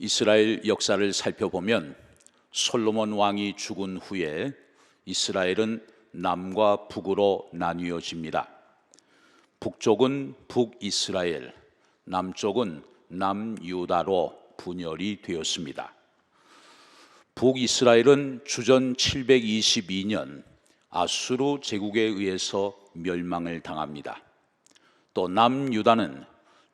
이스라엘 역사를 살펴보면 솔로몬 왕이 죽은 후에 이스라엘은 남과 북으로 나뉘어집니다. 북쪽은 북이스라엘, 남쪽은 남유다로 분열이 되었습니다. 북이스라엘은 주전 722년 아수르 제국에 의해서 멸망을 당합니다. 또 남유다는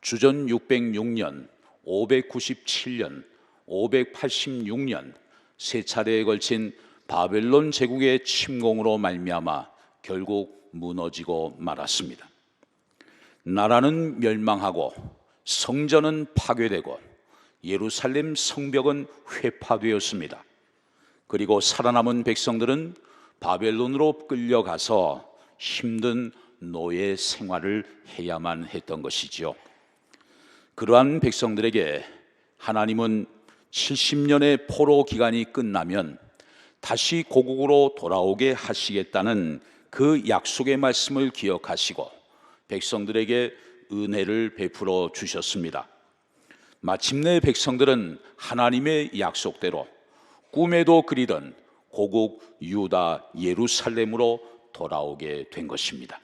주전 606년, 597년, 586년 세 차례에 걸친 바벨론 제국의 침공으로 말미암아 결국 무너지고 말았습니다. 나라는 멸망하고 성전은 파괴되고 예루살렘 성벽은 회파되었습니다. 그리고 살아남은 백성들은 바벨론으로 끌려가서 힘든 노예 생활을 해야만 했던 것이지요. 그러한 백성들에게 하나님은 70년의 포로 기간이 끝나면 다시 고국으로 돌아오게 하시겠다는 그 약속의 말씀을 기억하시고 백성들에게 은혜를 베풀어 주셨습니다. 마침내 백성들은 하나님의 약속대로 꿈에도 그리던 고국 유다 예루살렘으로 돌아오게 된 것입니다.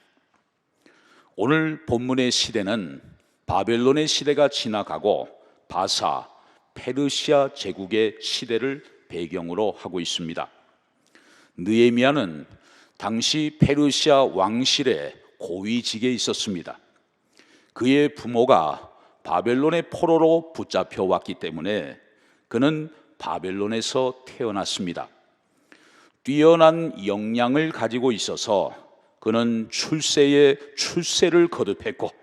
오늘 본문의 시대는 바벨론의 시대가 지나가고 바사, 페르시아 제국의 시대를 배경으로 하고 있습니다. 느헤미야는 당시 페르시아 왕실의 고위직에 있었습니다. 그의 부모가 바벨론의 포로로 붙잡혀 왔기 때문에 그는 바벨론에서 태어났습니다. 뛰어난 역량을 가지고 있어서 그는 출세에 출세를 거듭했고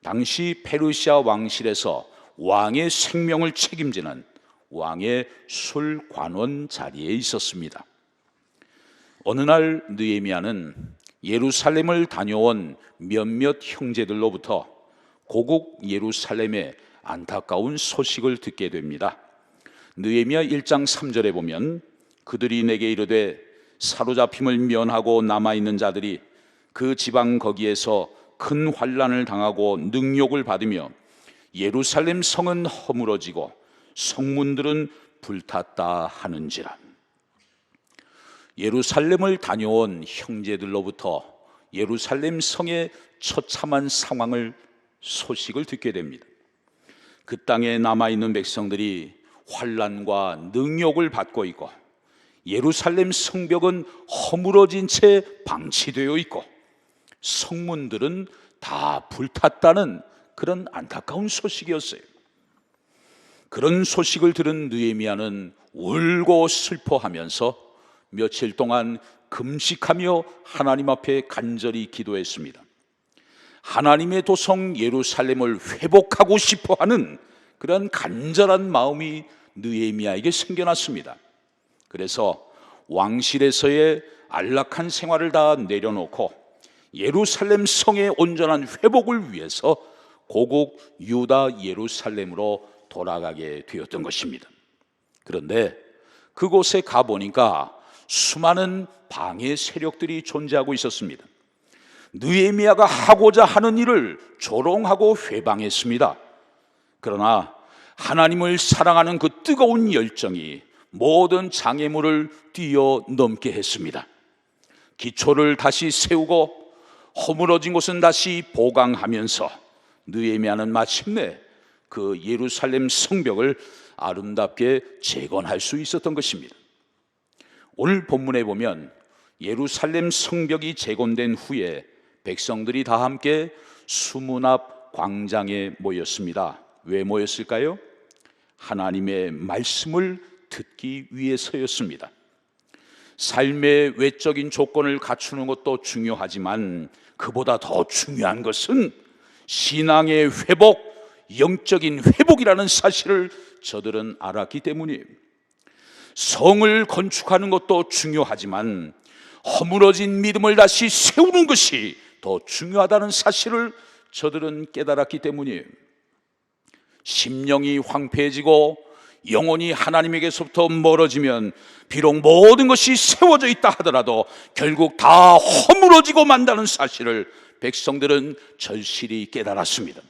당시 페르시아 왕실에서 왕의 생명을 책임지는 왕의 술관원 자리에 있었습니다. 어느 날 느헤미야는 예루살렘을 다녀온 몇몇 형제들로부터 고국 예루살렘의 안타까운 소식을 듣게 됩니다. 느헤미야 1장 3절에 보면 그들이 내게 이르되 사로잡힘을 면하고 남아있는 자들이 그 지방 거기에서 큰 환난을 당하고 능욕을 받으며 예루살렘 성은 허물어지고 성문들은 불탔다 하는지라. 예루살렘을 다녀온 형제들로부터 예루살렘 성의 처참한 소식을 듣게 됩니다. 그 땅에 남아있는 백성들이 환난과 능욕을 받고 있고 예루살렘 성벽은 허물어진 채 방치되어 있고 성문들은 다 불탔다는 그런 안타까운 소식이었어요. 그런 소식을 들은 느헤미야는 울고 슬퍼하면서 며칠 동안 금식하며 하나님 앞에 간절히 기도했습니다. 하나님의 도성 예루살렘을 회복하고 싶어하는 그런 간절한 마음이 느헤미야에게 생겨났습니다. 그래서 왕실에서의 안락한 생활을 다 내려놓고 예루살렘 성의 온전한 회복을 위해서 고국 유다 예루살렘으로 돌아가게 되었던 것입니다. 그런데 그곳에 가보니까 수많은 방해 세력들이 존재하고 있었습니다. 느헤미야가 하고자 하는 일을 조롱하고 회방했습니다. 그러나 하나님을 사랑하는 그 뜨거운 열정이 모든 장애물을 뛰어넘게 했습니다. 기초를 다시 세우고 허물어진 곳은 다시 보강하면서 느헤미야는 마침내 그 예루살렘 성벽을 아름답게 재건할 수 있었던 것입니다. 오늘 본문에 보면 예루살렘 성벽이 재건된 후에 백성들이 다 함께 수문 앞 광장에 모였습니다. 왜 모였을까요? 하나님의 말씀을 듣기 위해서였습니다. 삶의 외적인 조건을 갖추는 것도 중요하지만 그보다 더 중요한 것은 신앙의 회복, 영적인 회복이라는 사실을 저들은 알았기 때문이에요. 성을 건축하는 것도 중요하지만 허물어진 믿음을 다시 세우는 것이 더 중요하다는 사실을 저들은 깨달았기 때문이에요. 심령이 황폐해지고 영혼이 하나님에게서부터 멀어지면 비록 모든 것이 세워져 있다 하더라도 결국 다 허물어지고 만다는 사실을 백성들은 절실히 깨달았습니다.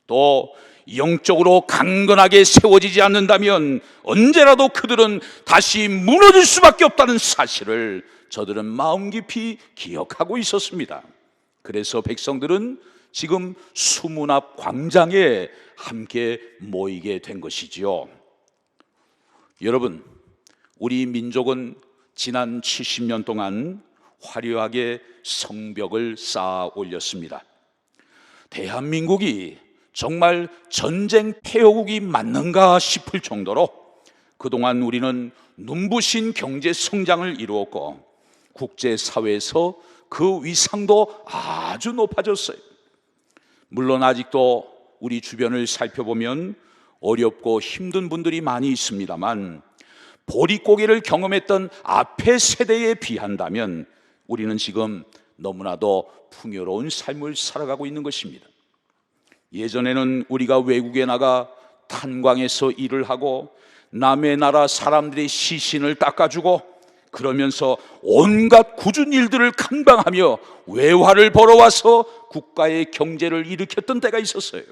또 영적으로 강건하게 세워지지 않는다면 언제라도 그들은 다시 무너질 수밖에 없다는 사실을 저들은 마음 깊이 기억하고 있었습니다. 그래서 백성들은 지금 수문 앞 광장에 함께 모이게 된 것이지요. 여러분, 우리 민족은 지난 70년 동안 화려하게 성벽을 쌓아 올렸습니다. 대한민국이 정말 전쟁 폐허국이 맞는가 싶을 정도로 그동안 우리는 눈부신 경제 성장을 이루었고 국제사회에서 그 위상도 아주 높아졌어요. 물론 아직도 우리 주변을 살펴보면 어렵고 힘든 분들이 많이 있습니다만 보릿고개를 경험했던 앞의 세대에 비한다면 우리는 지금 너무나도 풍요로운 삶을 살아가고 있는 것입니다. 예전에는 우리가 외국에 나가 탄광에서 일을 하고 남의 나라 사람들의 시신을 닦아주고 그러면서 온갖 굳은 일들을 감당하며 외화를 벌어와서 국가의 경제를 일으켰던 때가 있었어요.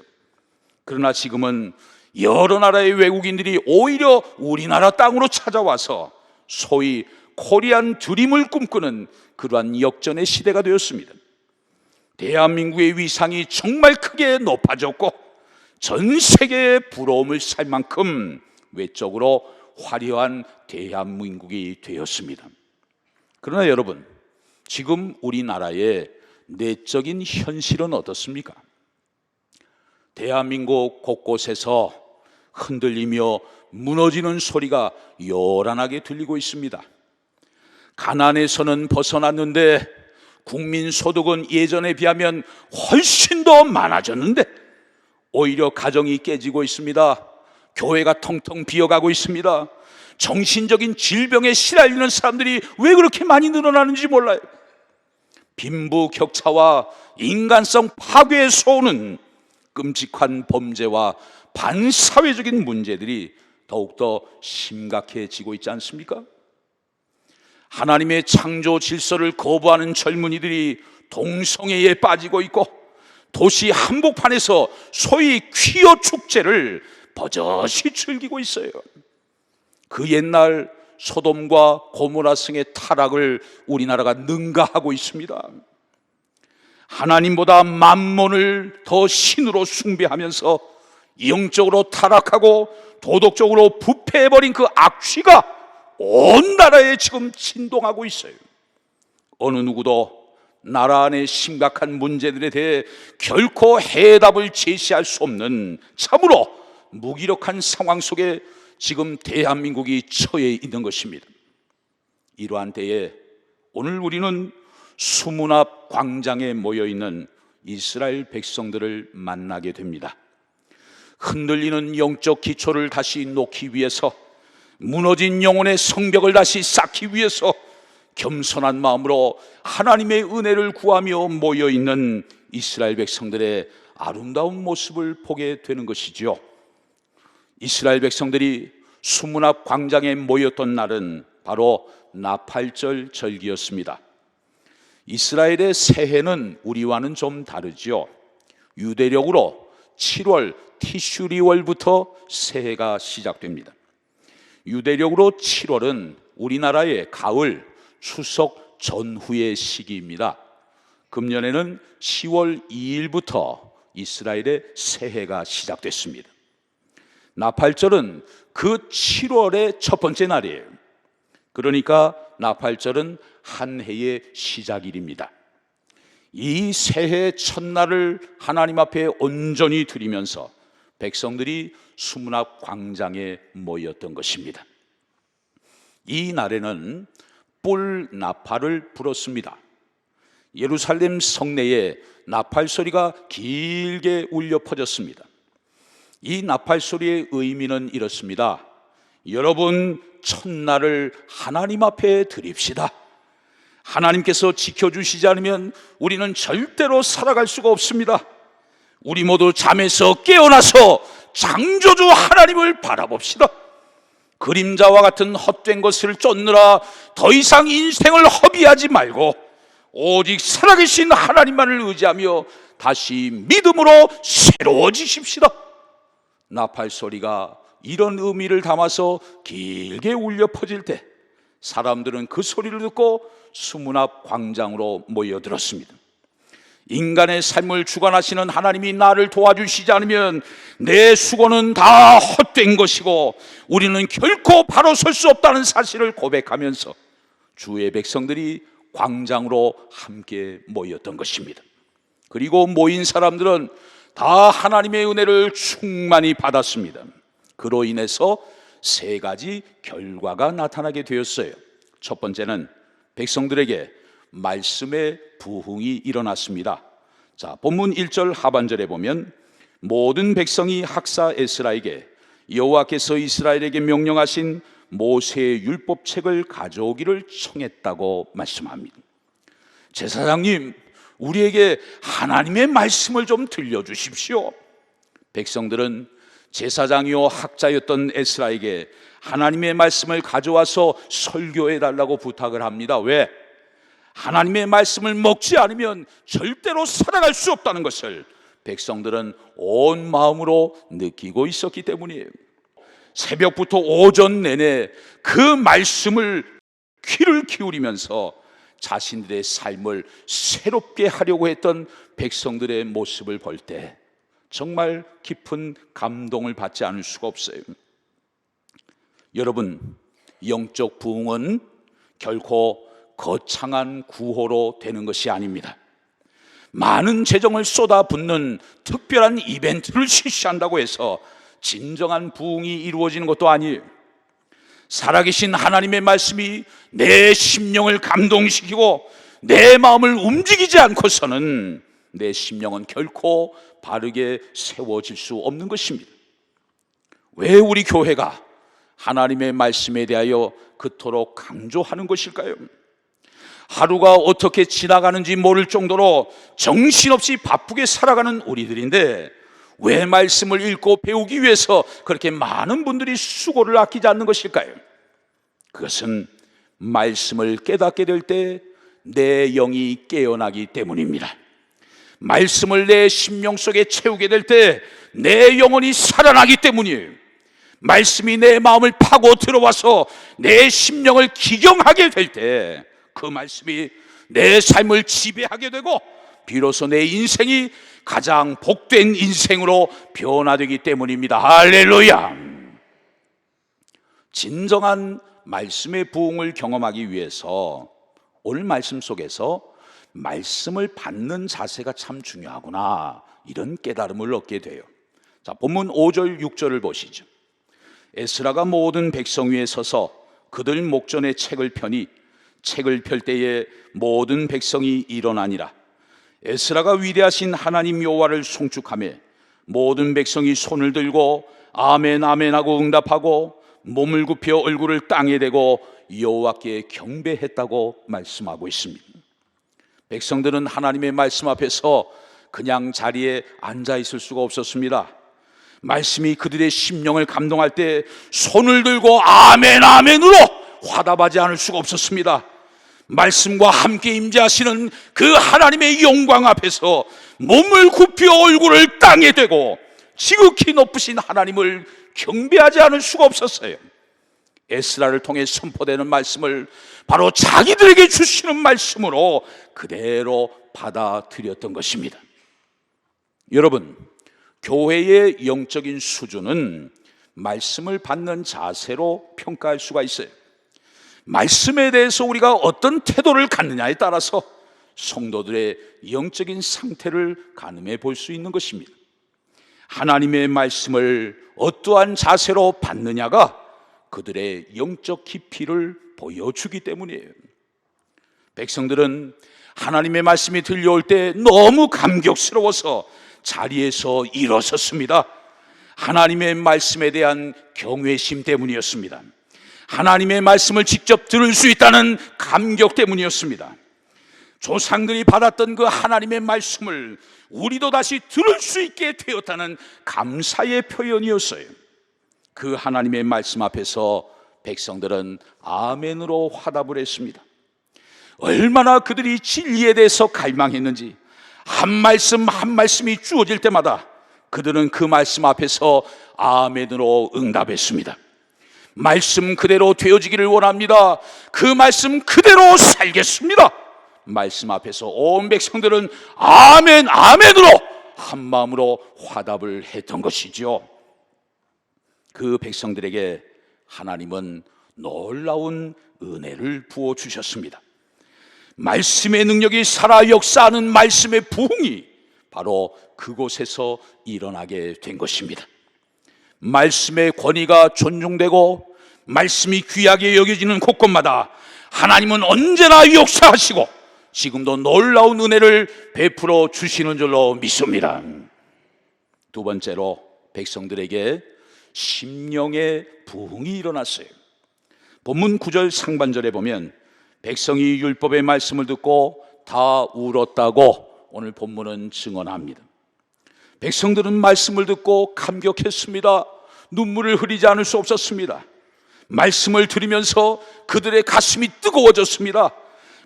그러나 지금은 여러 나라의 외국인들이 오히려 우리나라 땅으로 찾아와서 소위 코리안 드림을 꿈꾸는 그러한 역전의 시대가 되었습니다. 대한민국의 위상이 정말 크게 높아졌고 전 세계에 부러움을 살 만큼 외적으로 화려한 대한민국이 되었습니다. 그러나 여러분, 지금 우리나라의 내적인 현실은 어떻습니까? 대한민국 곳곳에서 흔들리며 무너지는 소리가 요란하게 들리고 있습니다. 가난에서는 벗어났는데 국민소득은 예전에 비하면 훨씬 더 많아졌는데 오히려 가정이 깨지고 있습니다. 교회가 텅텅 비어가고 있습니다. 정신적인 질병에 시달리는 사람들이 왜 그렇게 많이 늘어나는지 몰라요. 빈부격차와 인간성 파괴에 쏘는 끔찍한 범죄와 반사회적인 문제들이 더욱더 심각해지고 있지 않습니까? 하나님의 창조 질서를 거부하는 젊은이들이 동성애에 빠지고 있고 도시 한복판에서 소위 퀴어 축제를 버젓이 즐기고 있어요. 그 옛날 소돔과 고모라 성의 타락을 우리나라가 능가하고 있습니다. 하나님보다 만몬을 더 신으로 숭배하면서 영적으로 타락하고 도덕적으로 부패해버린 그 악취가 온 나라에 지금 진동하고 있어요. 어느 누구도 나라 안의 심각한 문제들에 대해 결코 해답을 제시할 수 없는 참으로 무기력한 상황 속에 지금 대한민국이 처해 있는 것입니다. 이러한 때에 오늘 우리는 수문 앞 광장에 모여있는 이스라엘 백성들을 만나게 됩니다. 흔들리는 영적 기초를 다시 놓기 위해서, 무너진 영혼의 성벽을 다시 쌓기 위해서 겸손한 마음으로 하나님의 은혜를 구하며 모여있는 이스라엘 백성들의 아름다운 모습을 보게 되는 것이죠. 이스라엘 백성들이 수문 앞 광장에 모였던 날은 바로 나팔절 절기였습니다. 이스라엘의 새해는 우리와는 좀 다르죠. 유대력으로 7월 티슈리월부터 새해가 시작됩니다. 유대력으로 7월은 우리나라의 가을, 추석 전후의 시기입니다. 금년에는 10월 2일부터 이스라엘의 새해가 시작됐습니다. 나팔절은 그 7월의 첫 번째 날이에요. 그러니까 나팔절은 한 해의 시작일입니다. 이 새해 첫날을 하나님 앞에 온전히 드리면서 백성들이 수문 앞 광장에 모였던 것입니다. 이 날에는 뿔 나팔을 불었습니다. 예루살렘 성내에 나팔 소리가 길게 울려 퍼졌습니다. 이 나팔 소리의 의미는 이렇습니다. 여러분, 첫날을 하나님 앞에 드립시다. 하나님께서 지켜주시지 않으면 우리는 절대로 살아갈 수가 없습니다. 우리 모두 잠에서 깨어나서 창조주 하나님을 바라봅시다. 그림자와 같은 헛된 것을 쫓느라 더 이상 인생을 허비하지 말고 오직 살아계신 하나님만을 의지하며 다시 믿음으로 새로워지십시다. 나팔 소리가 이런 의미를 담아서 길게 울려 퍼질 때 사람들은 그 소리를 듣고 수문 앞 광장으로 모여들었습니다. 인간의 삶을 주관하시는 하나님이 나를 도와주시지 않으면 내 수고는 다 헛된 것이고 우리는 결코 바로 설 수 없다는 사실을 고백하면서 주의 백성들이 광장으로 함께 모였던 것입니다. 그리고 모인 사람들은 다 하나님의 은혜를 충만히 받았습니다. 그로 인해서 세 가지 결과가 나타나게 되었어요. 첫 번째는 백성들에게 말씀의 부흥이 일어났습니다. 자, 본문 1절 하반절에 보면 모든 백성이 학사 에스라에게 여호와께서 이스라엘에게 명령하신 모세의 율법책을 가져오기를 청했다고 말씀합니다. 제사장님, 우리에게 하나님의 말씀을 좀 들려주십시오. 백성들은 제사장이요 학자였던 에스라에게 하나님의 말씀을 가져와서 설교해달라고 부탁을 합니다. 왜? 하나님의 말씀을 먹지 않으면 절대로 살아갈 수 없다는 것을 백성들은 온 마음으로 느끼고 있었기 때문이에요. 새벽부터 오전 내내 그 말씀을 귀를 기울이면서 자신들의 삶을 새롭게 하려고 했던 백성들의 모습을 볼 때 정말 깊은 감동을 받지 않을 수가 없어요. 여러분, 영적 부흥은 결코 거창한 구호로 되는 것이 아닙니다. 많은 재정을 쏟아붓는 특별한 이벤트를 실시한다고 해서 진정한 부흥이 이루어지는 것도 아니에요. 살아계신 하나님의 말씀이 내 심령을 감동시키고 내 마음을 움직이지 않고서는 내 심령은 결코 바르게 세워질 수 없는 것입니다. 왜 우리 교회가 하나님의 말씀에 대하여 그토록 강조하는 것일까요? 하루가 어떻게 지나가는지 모를 정도로 정신없이 바쁘게 살아가는 우리들인데 왜 말씀을 읽고 배우기 위해서 그렇게 많은 분들이 수고를 아끼지 않는 것일까요? 그것은 말씀을 깨닫게 될 때 내 영이 깨어나기 때문입니다. 말씀을 내 심령 속에 채우게 될 때 내 영혼이 살아나기 때문이에요. 말씀이 내 마음을 파고 들어와서 내 심령을 기경하게 될 때 그 말씀이 내 삶을 지배하게 되고 비로소 내 인생이 가장 복된 인생으로 변화되기 때문입니다. 할렐루야! 진정한 말씀의 부흥을 경험하기 위해서 오늘 말씀 속에서 말씀을 받는 자세가 참 중요하구나, 이런 깨달음을 얻게 돼요. 자, 본문 5절 6절을 보시죠. 에스라가 모든 백성 위에 서서 그들 목전에 책을 펴니 책을 펼 때에 모든 백성이 일어나니라. 에스라가 위대하신 하나님 여호와를 송축하며 모든 백성이 손을 들고 아멘 아멘 하고 응답하고 몸을 굽혀 얼굴을 땅에 대고 여호와께 경배했다고 말씀하고 있습니다. 백성들은 하나님의 말씀 앞에서 그냥 자리에 앉아 있을 수가 없었습니다. 말씀이 그들의 심령을 감동할 때 손을 들고 아멘 아멘으로 화답하지 않을 수가 없었습니다. 말씀과 함께 임재하시는 그 하나님의 영광 앞에서 몸을 굽혀 얼굴을 땅에 대고 지극히 높으신 하나님을 경배하지 않을 수가 없었어요. 에스라를 통해 선포되는 말씀을 바로 자기들에게 주시는 말씀으로 그대로 받아들였던 것입니다. 여러분, 교회의 영적인 수준은 말씀을 받는 자세로 평가할 수가 있어요. 말씀에 대해서 우리가 어떤 태도를 갖느냐에 따라서 성도들의 영적인 상태를 가늠해 볼 수 있는 것입니다. 하나님의 말씀을 어떠한 자세로 받느냐가 그들의 영적 깊이를 보여주기 때문이에요. 백성들은 하나님의 말씀이 들려올 때 너무 감격스러워서 자리에서 일어섰습니다. 하나님의 말씀에 대한 경외심 때문이었습니다. 하나님의 말씀을 직접 들을 수 있다는 감격 때문이었습니다. 조상들이 받았던 그 하나님의 말씀을 우리도 다시 들을 수 있게 되었다는 감사의 표현이었어요. 그 하나님의 말씀 앞에서 백성들은 아멘으로 화답을 했습니다. 얼마나 그들이 진리에 대해서 갈망했는지, 한 말씀 한 말씀이 주어질 때마다 그들은 그 말씀 앞에서 아멘으로 응답했습니다. 말씀 그대로 되어지기를 원합니다. 그 말씀 그대로 살겠습니다. 말씀 앞에서 온 백성들은 아멘, 아멘으로 한 마음으로 화답을 했던 것이죠. 그 백성들에게 하나님은 놀라운 은혜를 부어주셨습니다. 말씀의 능력이 살아 역사하는 말씀의 부흥이 바로 그곳에서 일어나게 된 것입니다. 말씀의 권위가 존중되고 말씀이 귀하게 여겨지는 곳곳마다 하나님은 언제나 역사하시고 지금도 놀라운 은혜를 베풀어 주시는 줄로 믿습니다. 두 번째로 백성들에게 심령의 부흥이 일어났어요. 본문 9절 상반절에 보면 백성이 율법의 말씀을 듣고 다 울었다고 오늘 본문은 증언합니다. 백성들은 말씀을 듣고 감격했습니다. 눈물을 흘리지 않을 수 없었습니다. 말씀을 들으면서 그들의 가슴이 뜨거워졌습니다.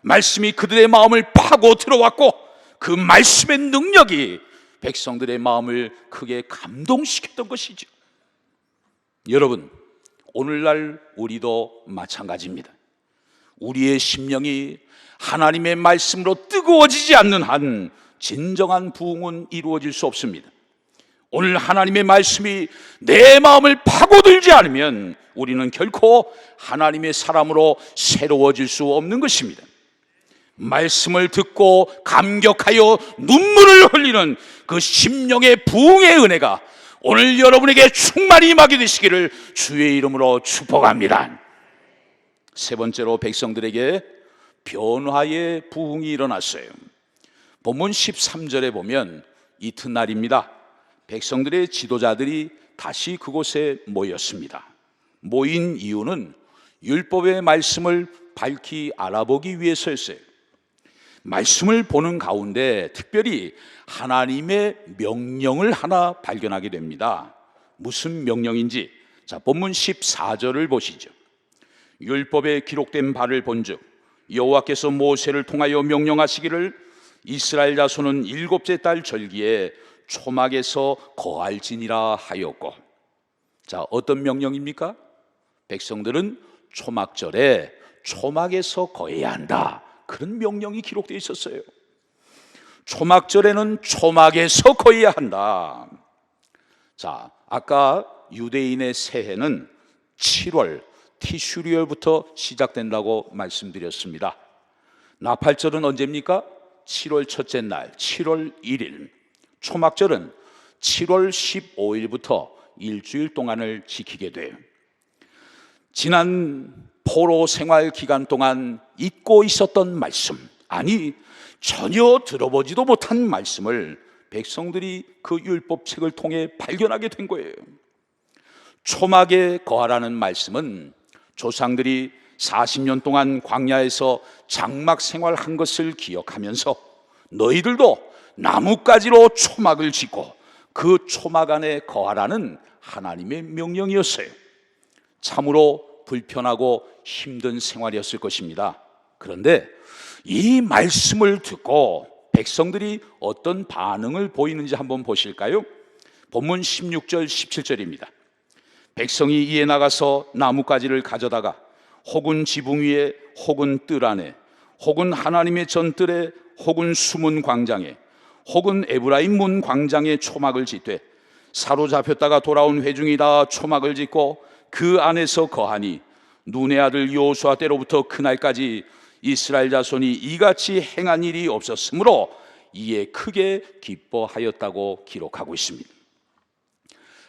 말씀이 그들의 마음을 파고 들어왔고 그 말씀의 능력이 백성들의 마음을 크게 감동시켰던 것이죠. 여러분, 오늘날 우리도 마찬가지입니다. 우리의 심령이 하나님의 말씀으로 뜨거워지지 않는 한 진정한 부흥은 이루어질 수 없습니다. 오늘 하나님의 말씀이 내 마음을 파고들지 않으면 우리는 결코 하나님의 사람으로 새로워질 수 없는 것입니다. 말씀을 듣고 감격하여 눈물을 흘리는 그 심령의 부흥의 은혜가 오늘 여러분에게 충만히 임하게 되시기를 주의 이름으로 축복합니다. 세 번째로 백성들에게 변화의 부흥이 일어났어요. 본문 13절에 보면 이튿날입니다. 백성들의 지도자들이 다시 그곳에 모였습니다. 모인 이유는 율법의 말씀을 밝히 알아보기 위해서였어요. 말씀을 보는 가운데 특별히 하나님의 명령을 하나 발견하게 됩니다. 무슨 명령인지 본문 14절을 보시죠. 율법에 기록된 바를 본즉 여호와께서 모세를 통하여 명령하시기를 이스라엘 자손은 일곱째 달 절기에 초막에서 거할지니라 하였고. 어떤 명령입니까? 백성들은 초막절에 초막에서 거해야 한다, 그런 명령이 기록되어 있었어요. 초막절에는 초막에서 거해야 한다. 아까 유대인의 새해는 7월 티슈리얼부터 시작된다고 말씀드렸습니다. 나팔절은 언제입니까? 7월 첫째 날 7월 1일. 초막절은 7월 15일부터 일주일 동안을 지키게 돼요. 지난 포로 생활 기간 동안 잊고 있었던 말씀, 아니 전혀 들어보지도 못한 말씀을 백성들이 그 율법책을 통해 발견하게 된 거예요. 초막에 거하라는 말씀은 조상들이 40년 동안 광야에서 장막 생활한 것을 기억하면서 너희들도 나뭇가지로 초막을 짓고 그 초막 안에 거하라는 하나님의 명령이었어요. 참으로 불편하고 힘든 생활이었을 것입니다. 그런데 이 말씀을 듣고 백성들이 어떤 반응을 보이는지 한번 보실까요? 본문 16절 17절입니다. 백성이 이에 나가서 나뭇가지를 가져다가 혹은 지붕 위에 혹은 뜰 안에 혹은 하나님의 전뜰에 혹은 숨은 광장에 혹은 에브라임 문 광장에 초막을 짓되 사로잡혔다가 돌아온 회중이 다 초막을 짓고 그 안에서 거하니 눈의 아들 여호수아 때로부터 그날까지 이스라엘 자손이 이같이 행한 일이 없었으므로 이에 크게 기뻐하였다고 기록하고 있습니다.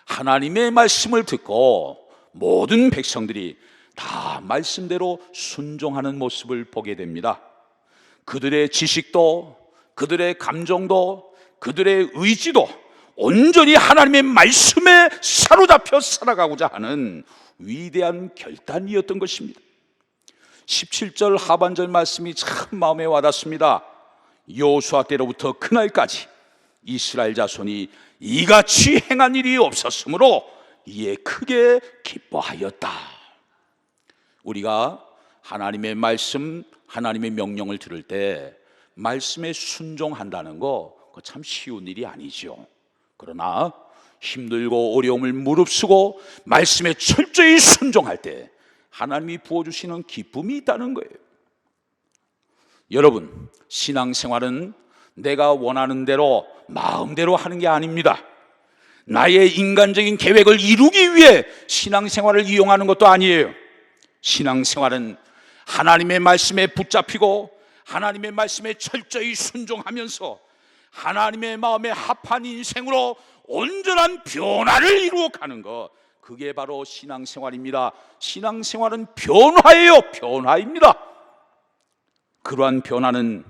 하나님의 말씀을 듣고 모든 백성들이 다 말씀대로 순종하는 모습을 보게 됩니다. 그들의 지식도 그들의 감정도 그들의 의지도 온전히 하나님의 말씀에 사로잡혀 살아가고자 하는 위대한 결단이었던 것입니다. 17절 하반절 말씀이 참 마음에 와닿습니다. 여호수아 때로부터 그날까지 이스라엘 자손이 이같이 행한 일이 없었으므로 이에 크게 기뻐하였다. 우리가 하나님의 말씀, 하나님의 명령을 들을 때 말씀에 순종한다는 거 참 쉬운 일이 아니죠. 그러나 힘들고 어려움을 무릅쓰고 말씀에 철저히 순종할 때 하나님이 부어주시는 기쁨이 있다는 거예요. 여러분, 신앙생활은 내가 원하는 대로 마음대로 하는 게 아닙니다. 나의 인간적인 계획을 이루기 위해 신앙생활을 이용하는 것도 아니에요. 신앙생활은 하나님의 말씀에 붙잡히고 하나님의 말씀에 철저히 순종하면서 하나님의 마음에 합한 인생으로 온전한 변화를 이루어가는 것, 그게 바로 신앙생활입니다. 신앙생활은 변화예요. 변화입니다. 그러한 변화는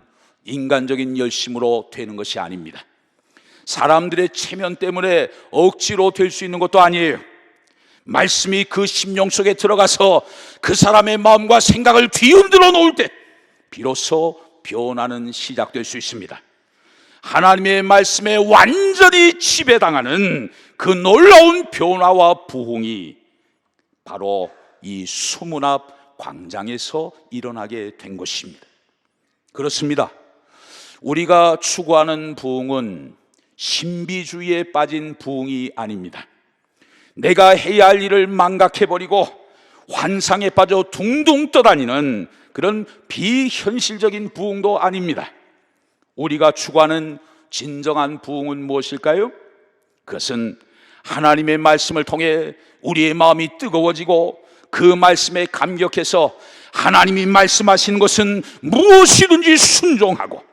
인간적인 열심으로 되는 것이 아닙니다. 사람들의 체면 때문에 억지로 될 수 있는 것도 아니에요. 말씀이 그 심령 속에 들어가서 그 사람의 마음과 생각을 뒤흔들어 놓을 때 비로소 변화는 시작될 수 있습니다. 하나님의 말씀에 완전히 지배당하는 그 놀라운 변화와 부흥이 바로 이 수문 앞 광장에서 일어나게 된 것입니다. 그렇습니다. 우리가 추구하는 부흥은 신비주의에 빠진 부흥이 아닙니다. 내가 해야 할 일을 망각해버리고 환상에 빠져 둥둥 떠다니는 그런 비현실적인 부흥도 아닙니다. 우리가 추구하는 진정한 부흥은 무엇일까요? 그것은 하나님의 말씀을 통해 우리의 마음이 뜨거워지고 그 말씀에 감격해서 하나님이 말씀하시는 것은 무엇이든지 순종하고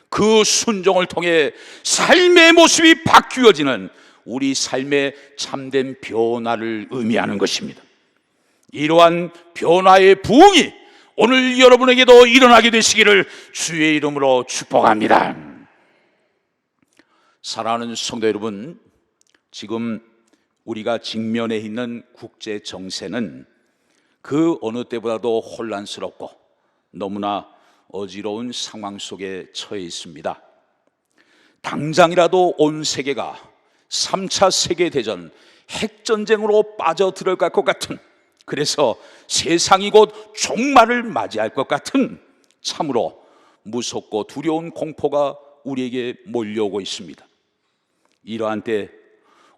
그 순종을 통해 삶의 모습이 바뀌어지는 우리 삶의 참된 변화를 의미하는 것입니다. 이러한 변화의 부흥이 오늘 여러분에게도 일어나게 되시기를 주의 이름으로 축복합니다. 사랑하는 성도 여러분, 지금 우리가 직면해 있는 국제 정세는 그 어느 때보다도 혼란스럽고 너무나 어지러운 상황 속에 처해 있습니다. 당장이라도 온 세계가 3차 세계대전 핵전쟁으로 빠져들어갈 것 같은, 그래서 세상이 곧 종말을 맞이할 것 같은 참으로 무섭고 두려운 공포가 우리에게 몰려오고 있습니다. 이러한 때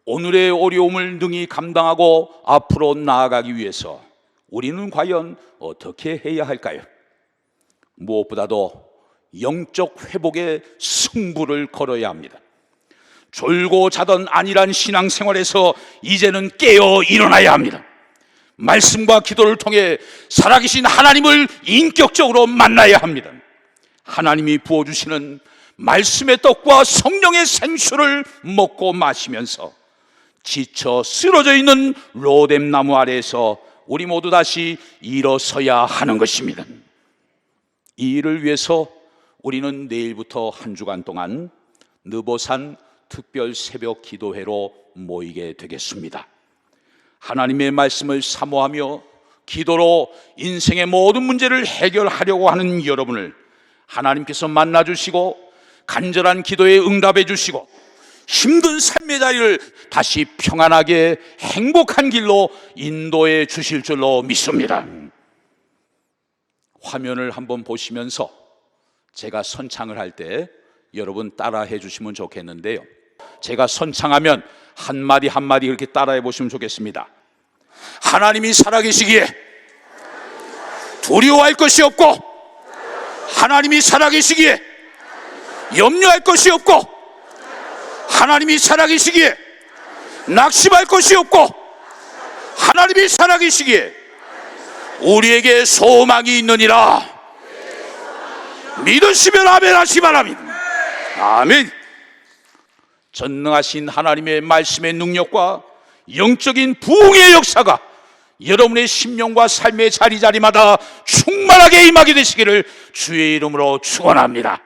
오늘의 어려움을 능히 감당하고 앞으로 나아가기 위해서 우리는 과연 어떻게 해야 할까요? 무엇보다도 영적 회복의 승부를 걸어야 합니다. 졸고 자던 안일한 신앙생활에서 이제는 깨어 일어나야 합니다. 말씀과 기도를 통해 살아계신 하나님을 인격적으로 만나야 합니다. 하나님이 부어주시는 말씀의 떡과 성령의 생수를 먹고 마시면서 지쳐 쓰러져 있는 로뎀나무 아래에서 우리 모두 다시 일어서야 하는 것입니다. 이 일을 위해서 우리는 내일부터 한 주간 동안 느보산 특별 새벽 기도회로 모이게 되겠습니다. 하나님의 말씀을 사모하며 기도로 인생의 모든 문제를 해결하려고 하는 여러분을 하나님께서 만나주시고 간절한 기도에 응답해 주시고 힘든 삶의 자리를 다시 평안하게 행복한 길로 인도해 주실 줄로 믿습니다. 화면을 한번 보시면서 제가 선창을 할 때 여러분 따라해 주시면 좋겠는데요, 제가 선창하면 한마디 한마디 그렇게 따라해 보시면 좋겠습니다. 하나님이 살아계시기에 두려워할 것이 없고, 하나님이 살아계시기에 염려할 것이 없고, 하나님이 살아계시기에 낙심할 것이 없고, 하나님이 살아계시기에 우리에게 소망이 있느니라. 믿으시면 아멘 하시 바랍니다. 아멘. 전능하신 하나님의 말씀의 능력과 영적인 부흥의 역사가 여러분의 심령과 삶의 자리자리마다 충만하게 임하게 되시기를 주의 이름으로 축원합니다.